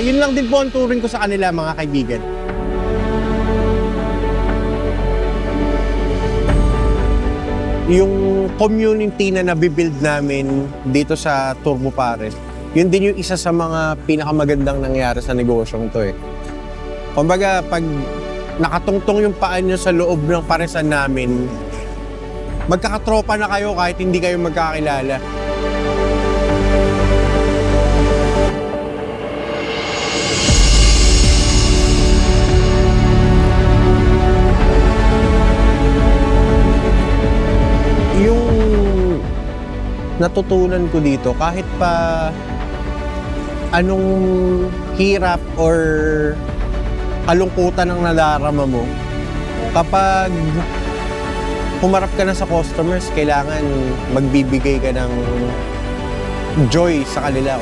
yun lang din po ang turing ko sa kanila, mga kaibigan. Yung community na nabibuild namin dito sa Turbo Pares, yun din yung isa sa mga pinakamagandang nangyari sa negosyong to eh. Kumbaga, pag nakatungtong yung paa nyo sa loob ng paresan namin, magkakatropa na kayo kahit hindi kayo magkakilala. Yung natutunan ko dito, kahit pa anong hirap or kalungkutan ang nadarama mo, kapag humarap ka na sa customers, kailangan magbibigay ka ng joy sa kanila.